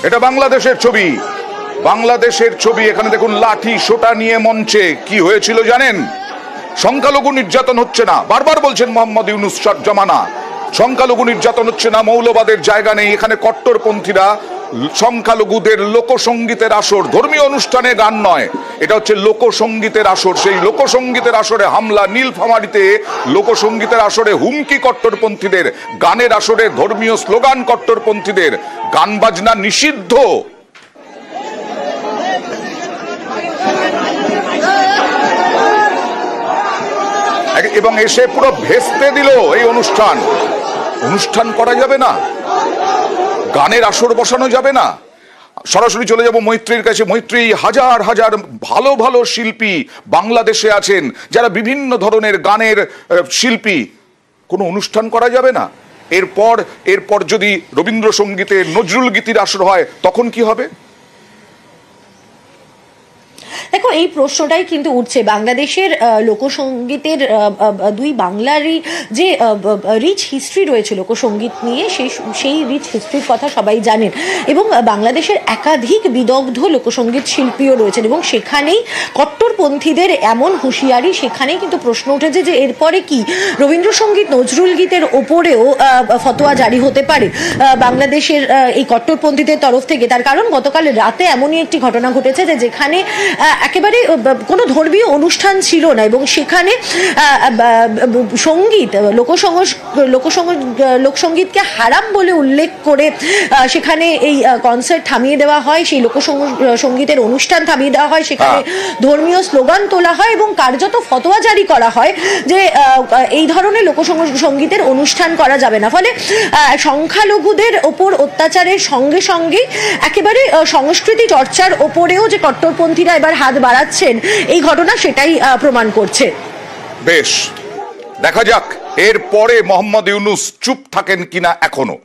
এটা বাংলাদেশের ছবি, বাংলাদেশের ছবি। এখানে দেখুন লাঠি সোটা নিয়ে মঞ্চে কি হয়েছিল জানেন? সংখ্যালঘু নির্যাতন হচ্ছে না, বারবার বলছেন মোহাম্মদ ইউনূস জমানা, সংখ্যালঘু নির্যাতন হচ্ছে না, মৌলবাদের জায়গা নেই এখানে। কট্টরপন্থীরা সংখ্যালঘুদের লোকসঙ্গীতের আসর, ধর্মীয় অনুষ্ঠানে গান নয়, এটা হচ্ছে লোকসঙ্গীতের আসর। সেই লোকসঙ্গীতের আসরে হামলা, নীলফামারীতে লোকসঙ্গীতের আসরে হুমকি কট্টরপন্থীদের, গানের আসরে ধর্মীয় স্লোগান কট্টরপন্থীদের, গান বাজনা নিষিদ্ধ। এবং এসে পুরো ভেস্তে দিল এই অনুষ্ঠান। অনুষ্ঠান করা যাবে না, গানের আসর বসানো যাবে না। সরাসরি চলে যাব মৈত্রীর কাছে। মৈত্রী, হাজার হাজার ভালো ভালো শিল্পী বাংলাদেশে আছেন যারা বিভিন্ন ধরনের গানের শিল্পী, কোনো অনুষ্ঠান করা যাবে না? এরপর যদি রবীন্দ্রসঙ্গীতে নজরুল গীতির আসর হয় তখন কি হবে? দেখো, এই প্রশ্নটাই কিন্তু উঠছে। বাংলাদেশের লোকসঙ্গীতের দুই বাংলারই যে রিচ হিস্ট্রি রয়েছে লোকসঙ্গীত নিয়ে, সেই রিচ হিস্ট্রির কথা সবাই জানেন। এবং বাংলাদেশের একাধিক বিদগ্ধ লোকসঙ্গীত শিল্পীও রয়েছেন, এবং সেখানেই কট্টরপন্থীদের এমন হুঁশিয়ারি, সেখানেই কিন্তু প্রশ্ন উঠেছে যে এরপরে কি রবীন্দ্রসঙ্গীত নজরুল গীতের ওপরেও ফতোয়া জারি হতে পারে বাংলাদেশের এই কট্টরপন্থীদের তরফ থেকে। তার কারণ গতকাল রাতে এমনই একটি ঘটনা ঘটেছে যে যেখানে একেবারে কোনো ধর্মীয় অনুষ্ঠান ছিল না, এবং সেখানে সঙ্গীত, লোকসঙ্গীতকে হারাম বলে উল্লেখ করে সেখানে এই কনসার্ট থামিয়ে দেওয়া হয়, সেই লোকসঙ্গীতের অনুষ্ঠান থামিয়ে দেওয়া হয়, সেখানে ধর্মীয় স্লোগান তোলা হয় এবং কার্যত ফতোয়া জারি করা হয় যে এই ধরনের লোকসঙ্গীতের অনুষ্ঠান করা যাবে না। ফলে সংখ্যালঘুদের ওপর অত্যাচারের সঙ্গে সঙ্গে একেবারে সংস্কৃতি চর্চার ওপরেও যে কট্টরপন্থীরা এবার হাত বাড়াচ্ছেন, এই ঘটনা সেটাই প্রমাণ করছে। বেশ, দেখা যাক এরপরে মোহাম্মদ ইউনূস চুপ থাকেন কিনা এখনো।